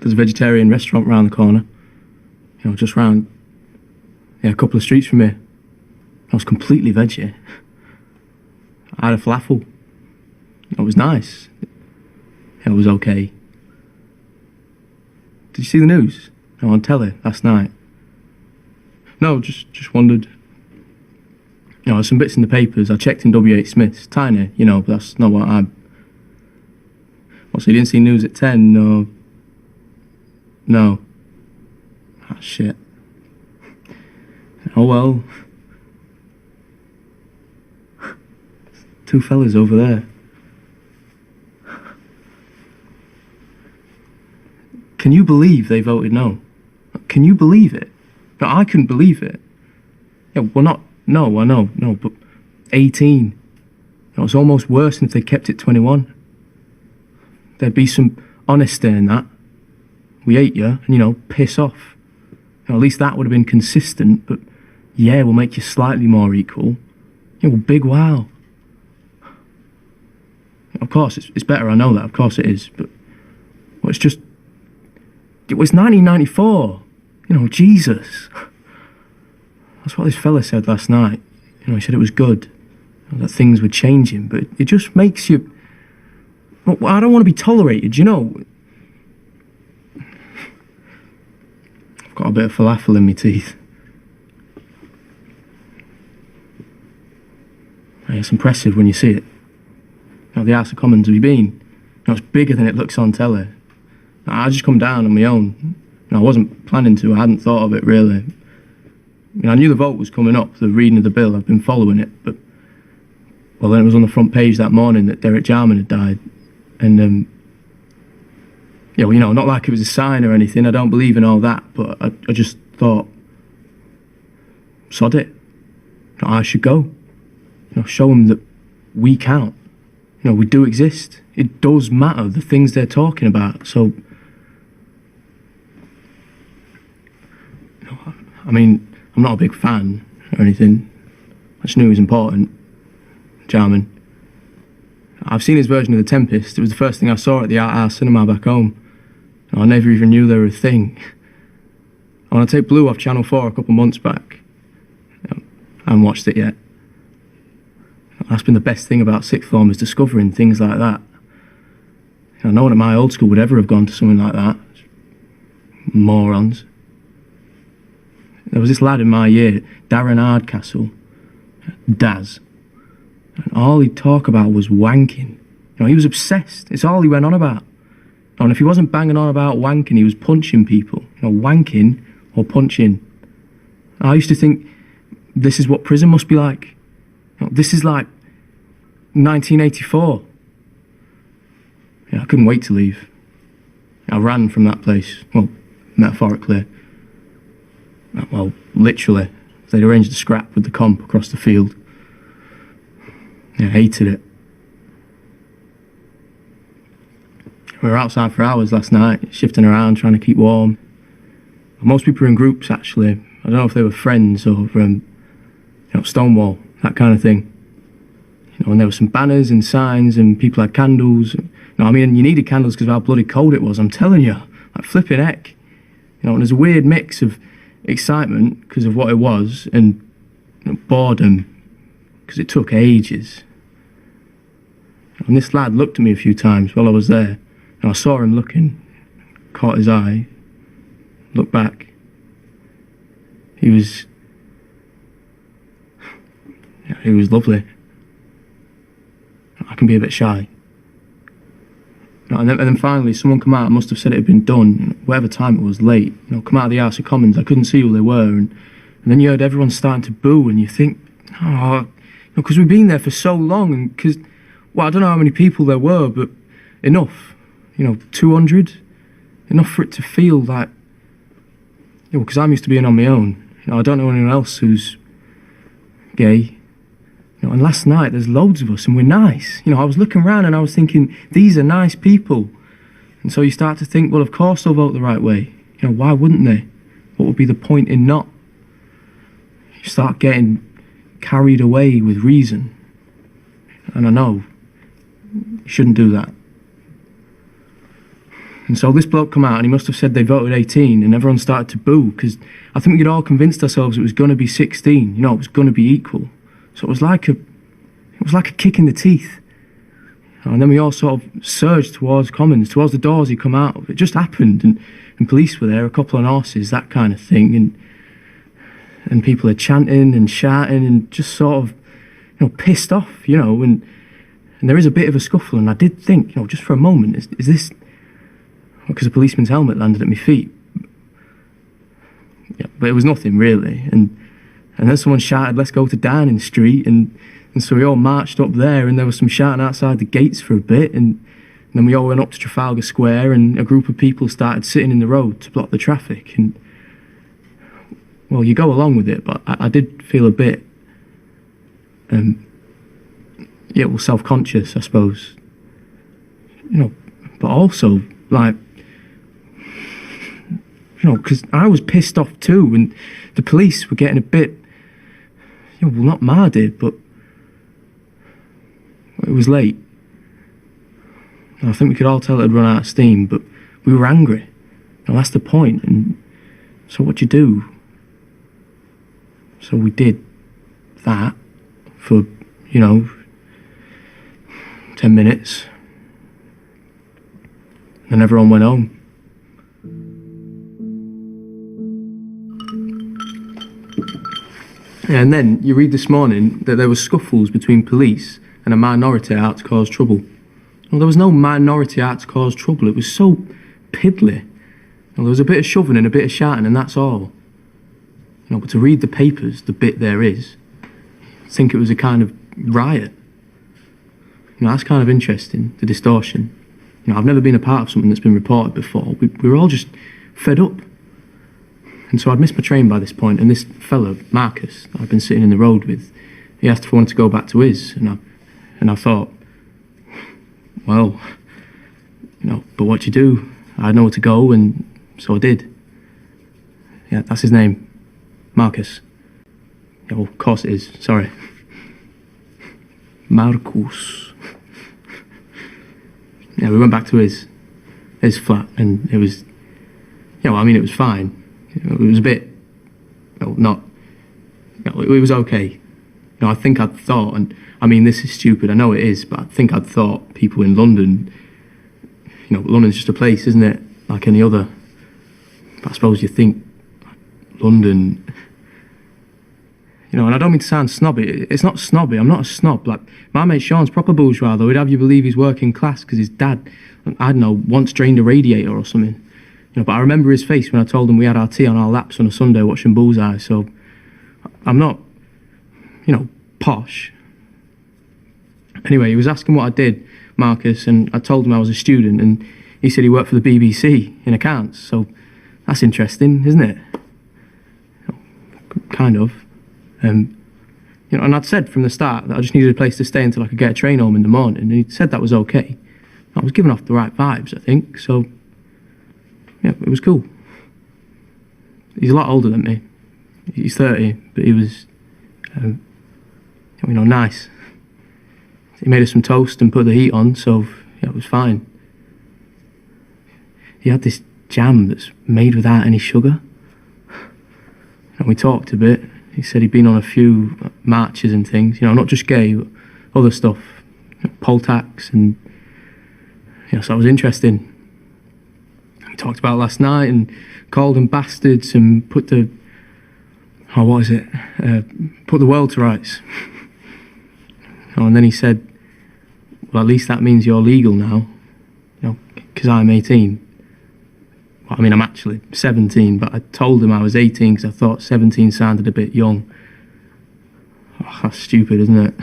there's a vegetarian restaurant round the corner. You know, just round, yeah, a couple of streets from here. I was completely veggie. I had a falafel. It was nice. It was okay. Did you see the news? No, on telly last night. No, just wondered. You know, there's some bits in the papers. I checked in W.H. Smith's. Tiny, you know, but that's not what I... What, so you didn't see news at 10? No. No. Ah, shit. Oh well. Two fellas over there. Can you believe they voted no? Can you believe it? No, I couldn't believe it. Yeah, well, not... No, I know, no, but 18. No, it's almost worse than if they kept it 21. There'd be some honesty in that. We hate you, and, you know, piss off. You know, at least that would have been consistent, but yeah, we'll make you slightly more equal. Yeah, well, big wow. Of course, it's better, I know that, of course it is, but well, it's just... It was 1994. You know, Jesus. That's what this fella said last night. You know, he said it was good, that things were changing, but it just makes you... Well, I don't want to be tolerated, you know. I've got a bit of falafel in my teeth. It's impressive when you see it. You know, the House of Commons, have you been? You know, it's bigger than it looks on telly. I just come down on my own. You know, I wasn't planning to, I hadn't thought of it really. You know, I knew the vote was coming up, the reading of the bill, I've been following it, but... Well, then it was on the front page that morning that Derek Jarman had died. And, yeah, well, you know, not like it was a sign or anything, I don't believe in all that, but I just thought, sod it. You know, I should go. You know, show them that we count. You know, we do exist. It does matter, the things they're talking about, so... You know, I mean, I'm not a big fan or anything. I just knew he was important. Jarman. I've seen his version of The Tempest. It was the first thing I saw at the Art House Cinema back home. I never even knew they were a thing. I want to take Blue off Channel 4 a couple months back. I haven't watched it yet. That's been the best thing about sixth form, is discovering things like that. No one at my old school would ever have gone to something like that. Morons. There was this lad in my year, Darren Hardcastle, Daz, and all he'd talk about was wanking. You know, he was obsessed. It's all he went on about. And if he wasn't banging on about wanking, he was punching people. You know, wanking or punching. I used to think this is what prison must be like. You know, this is like 1984. I couldn't wait to leave. I ran from that place. Well, metaphorically. Well, literally. They'd arranged a scrap with the comp across the field. I hated it. We were outside for hours last night, shifting around, trying to keep warm. Most people were in groups, actually. I don't know if they were friends or, you know, Stonewall, that kind of thing. You know, and there were some banners and signs, and people had candles. You know, I mean, you needed candles because of how bloody cold it was, I'm telling you. Like flipping heck. You know, and there's a weird mix of excitement because of what it was, and, you know, boredom because it took ages. And this lad looked at me a few times while I was there, and I saw him looking, caught his eye, looked back. He was lovely. I can be a bit shy. And then finally someone come out, must have said it had been done, whatever time it was, late. You know, come out of the House of Commons, I couldn't see who they were, and then you heard everyone starting to boo, and you think, oh, because we've been there for so long, and because, well, I don't know how many people there were, but enough, you know, 200, enough for it to feel like, you know, because I'm used to being on my own. You know, I don't know anyone else who's gay. You know, and last night there's loads of us and we're nice. You know, I was looking around and I was thinking, these are nice people. And so you start to think, well, of course they'll vote the right way. You know, why wouldn't they? What would be the point in not? You start getting carried away with reason. And I know you shouldn't do that. And so this bloke come out and he must have said they voted 18 and everyone started to boo because I think we'd all convinced ourselves it was going to be 16, it was going to be equal. So it was like a kick in the teeth. And then we all sort of surged towards Commons, towards the doors he'd come out of. It just happened and police were there, a couple on horses, that kind of thing. And people are chanting and shouting and just sort of, pissed off, and there is a bit of a scuffle. And I did think, just for a moment, is this... Because a policeman's helmet landed at my feet. Yeah, but it was nothing really. And then someone shouted, "Let's go to Downing Street," and so we all marched up there, and there was some shouting outside the gates for a bit, and then we all went up to Trafalgar Square, and a group of people started sitting in the road to block the traffic. And well, you go along with it, but I did feel a bit, self-conscious, I suppose. But also like. Because I was pissed off too, and the police were getting a bit, not mad, but it was late. And I think we could all tell it had run out of steam, but we were angry. That's the point. And so what do you do? So we did that for, 10 minutes. And everyone went home. And then you read this morning that there were scuffles between police and a minority out to cause trouble. Well, there was no minority out to cause trouble. It was so piddly. Well, there was a bit of shoving and a bit of shouting, and that's all. But to read the papers, the bit there is, I think it was a kind of riot. That's kind of interesting, the distortion. I've never been a part of something that's been reported before. We were all just fed up. And so I'd missed my train by this point, and this fella, Marcus, I'd been sitting in the road with, he asked if I wanted to go back to his, and I thought, well, but what do you do? I had nowhere to go, and so I did. Yeah, that's his name, Marcus. Yeah, well, of course it is, sorry. Marcus. Yeah, we went back to his flat, and it was, it was fine. It was a bit, it was okay. I think I'd thought, and this is stupid, I know it is, but I think I'd thought people in London, London's just a place, isn't it? Like any other. But I suppose you think, London, and I don't mean to sound snobby, it's not snobby, I'm not a snob. Like, my mate Fion's proper bourgeois, though. He'd have you believe he's working class because his dad, I don't know, once drained a radiator or something. But I remember his face when I told him we had our tea on our laps on a Sunday watching Bullseye, so I'm not, posh. Anyway, he was asking what I did, Marcus, and I told him I was a student, and he said he worked for the BBC in accounts, so that's interesting, isn't it? Kind of. And I'd said from the start that I just needed a place to stay until I could get a train home in the morning, and he said that was okay. I was giving off the right vibes, I think, so yeah, it was cool. He's a lot older than me. He's 30, but he was, nice. He made us some toast and put the heat on, so yeah, it was fine. He had this jam that's made without any sugar. And we talked a bit. He said he'd been on a few marches and things, not just gay, but other stuff, poll tax, and so it was interesting. We talked about it last night and called them bastards and put the, put the world to rights. And then he said, well, at least that means you're legal now, because I'm 18. Well, I'm actually 17, but I told him I was 18 because I thought 17 sounded a bit young. Oh, that's stupid, isn't it?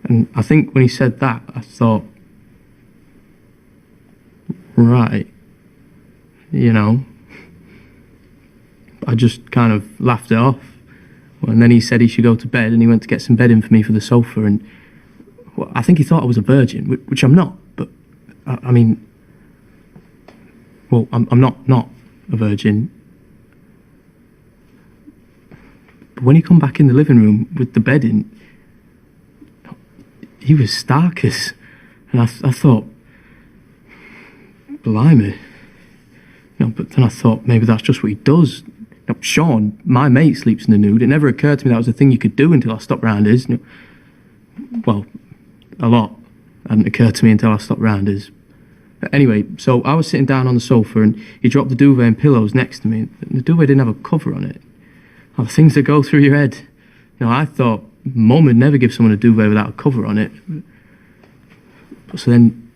And I think when he said that, I thought, right, I just kind of laughed it off. And then he said he should go to bed, and he went to get some bedding for me for the sofa, and I think he thought I was a virgin, which I'm not, but I'm not a virgin. But when he come back in the living room with the bedding, he was stark as, and I thought, blimey. But then I thought maybe that's just what he does. Sean, my mate, sleeps in the nude. It never occurred to me that was a thing you could do until I stopped round his. Well, a lot hadn't occurred to me until I stopped round his. Anyway, so I was sitting down on the sofa and he dropped the duvet and pillows next to me. The duvet didn't have a cover on it. Oh, things that go through your head. I thought Mum would never give someone a duvet without a cover on it. So then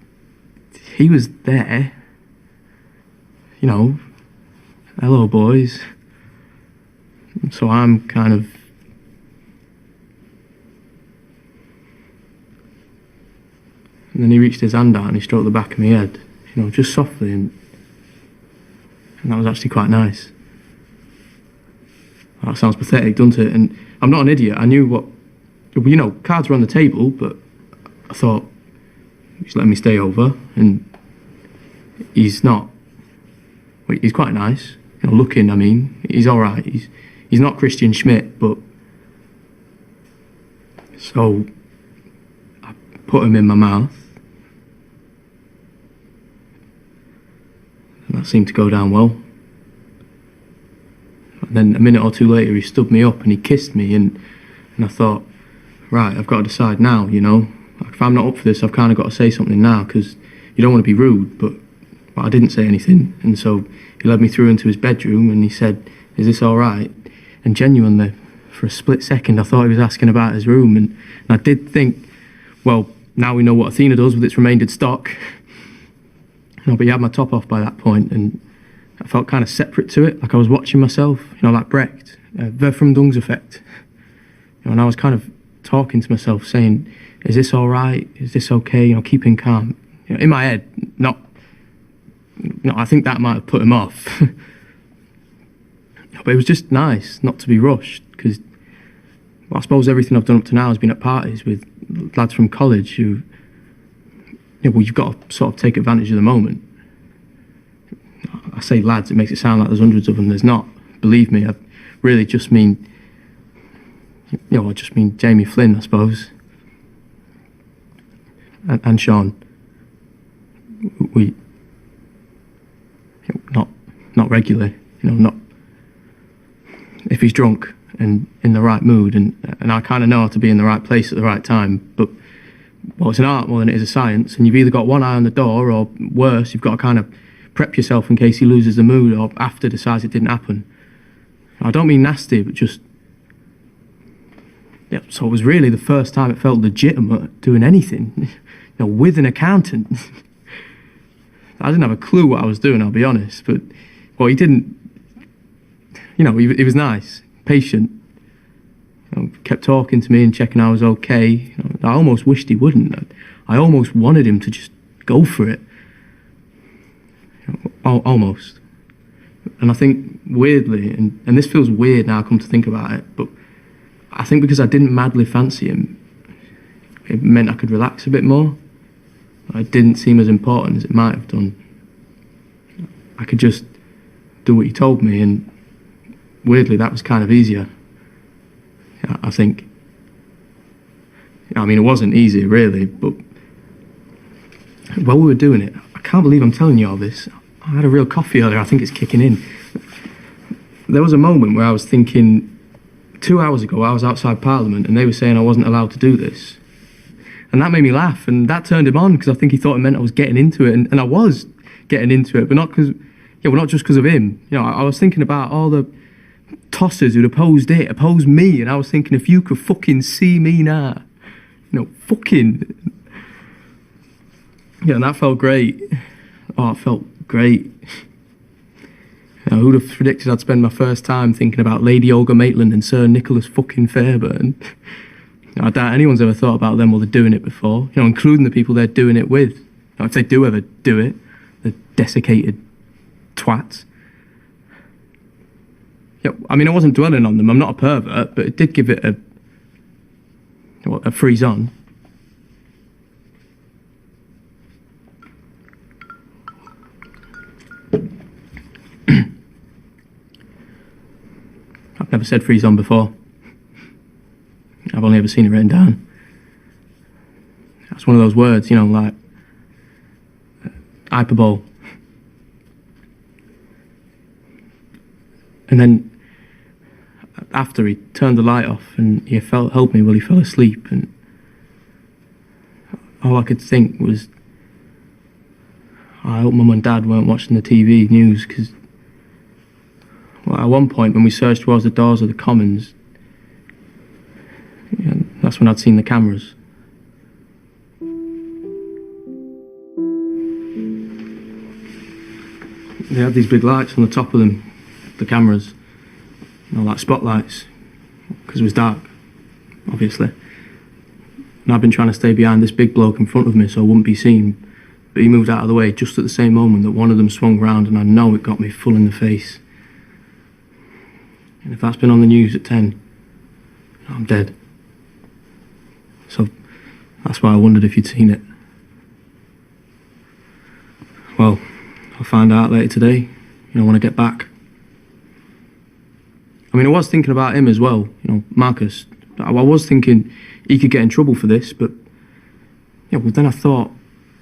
he was there. Hello boys. So I'm kind of... And then he reached his hand out and he stroked the back of my head, just softly, and that was actually quite nice. That sounds pathetic, doesn't it? And I'm not an idiot. I knew what... cards were on the table, but I thought, he's letting me stay over, and he's not... Well, he's quite nice. Looking, I mean, he's all right. He's not Christian Schmidt, but... So, I put him in my mouth. And that seemed to go down well. And then a minute or two later, he stood me up and he kissed me, and I thought, right, I've got to decide now, If I'm not up for this, I've kind of got to say something now, because you don't want to be rude, but I didn't say anything. And so he led me through into his bedroom and he said, is this all right? And genuinely, for a split second, I thought he was asking about his room. And I did think, well, now we know what Athena does with its remainder stock. But he had my top off by that point, and I felt kind of separate to it, like I was watching myself, like Brecht, Verfremdungseffekt. And I was kind of talking to myself, saying, is this all right? Is this okay? Keeping calm. In my head, not... I think that might have put him off. But it was just nice not to be rushed, because I suppose everything I've done up to now has been at parties with lads from college who, you've got to sort of take advantage of the moment. I say lads, it makes it sound like there's hundreds of them. There's not. Believe me, I really just mean, I just mean Jamie Flynn, I suppose. And Sean. We... Not regularly, not if he's drunk and in the right mood, and I kind of know how to be in the right place at the right time. But it's an art more than it is a science, and you've either got one eye on the door, or worse, you've got to kind of prep yourself in case he loses the mood or after decides it didn't happen. I don't mean nasty, but just so it was really the first time it felt legitimate doing anything, with an accountant. I didn't have a clue what I was doing, I'll be honest, but he didn't, he was nice, patient, kept talking to me and checking I was okay. I almost wished he wouldn't. I almost wanted him to just go for it. Almost. And I think weirdly, and this feels weird now I come to think about it, but I think because I didn't madly fancy him, it meant I could relax a bit more. It didn't seem as important as it might have done. I could just do what he told me, and weirdly that was kind of easier, I think. I mean, it wasn't easy really, but while we were doing it, I can't believe I'm telling you all this. I had a real coffee earlier, I think it's kicking in. There was a moment where I was thinking, 2 hours ago I was outside Parliament and they were saying I wasn't allowed to do this. And that made me laugh, and that turned him on, because I think he thought it meant I was getting into it, and I was getting into it, but not because, not just because of him. I was thinking about all the tossers who'd opposed me, and I was thinking, if you could fucking see me now, fucking. And that felt great. Oh, it felt great. Who'd have predicted I'd spend my first time thinking about Lady Olga Maitland and Sir Nicholas fucking Fairbairn. I doubt anyone's ever thought about them while they're doing it before, including the people they're doing it with. If they do ever do it, the desiccated twats. I mean, I wasn't dwelling on them, I'm not a pervert, but it did give it a freeze on. I've never said freeze on before. I've only ever seen it written down. That's one of those words, like hyperbole. And then after, he turned the light off and he helped me while he fell asleep, and all I could think was, I hope Mum and Dad weren't watching the TV news, because at one point when we searched towards the doors of the Commons, that's when I'd seen the cameras. They had these big lights on the top of them, the cameras, like spotlights, because it was dark, obviously. And I'd been trying to stay behind this big bloke in front of me so I wouldn't be seen, but he moved out of the way just at the same moment that one of them swung round, and I know it got me full in the face. And if that's been on the news at 10, I'm dead. So that's why I wondered if you'd seen it. Well, I'll find out later today, when I get back. I mean, I was thinking about him as well, Marcus. I was thinking he could get in trouble for this, but but then I thought,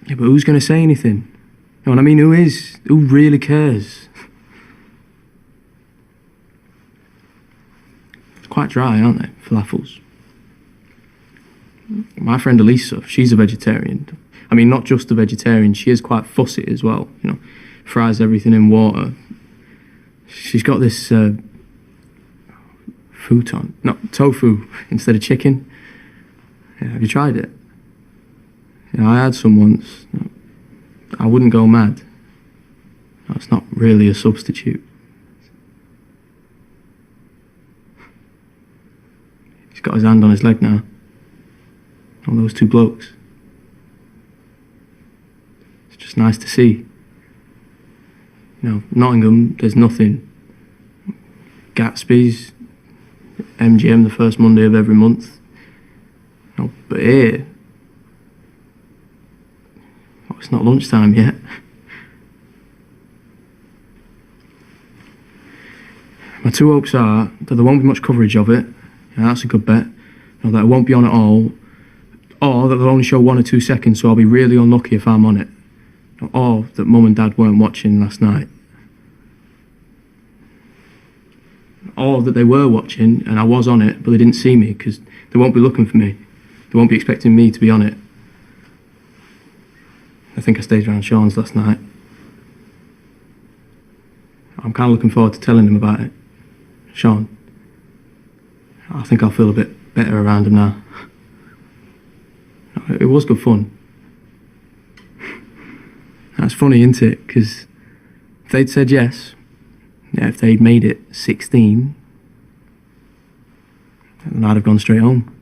but who's going to say anything? You know what I mean? Who really cares? It's quite dry, aren't they, falafels? My friend Elisa, she's a vegetarian. I mean, not just a vegetarian, she is quite fussy as well, fries everything in water. She's got this tofu instead of chicken. Yeah, have you tried it? I had some once. I wouldn't go mad. It's not really a substitute. He's got his hand on his leg now. All those two blokes. It's just nice to see. Nottingham, there's nothing. Gatsby's, MGM the first Monday of every month. But here, it's not lunchtime yet. My two hopes are that there won't be much coverage of it. That's a good bet. That it won't be on at all. Or that they'll only show 1 or 2 seconds, so I'll be really unlucky if I'm on it. Or that Mum and Dad weren't watching last night. Or that they were watching and I was on it, but they didn't see me because they won't be looking for me. They won't be expecting me to be on it. I think I stayed around Sean's last night. I'm kind of looking forward to telling him about it. Sean, I think I'll feel a bit better around him now. It was good fun. That's funny, isn't it? Because if they'd said yes, if they'd made it 16, then I'd have gone straight home.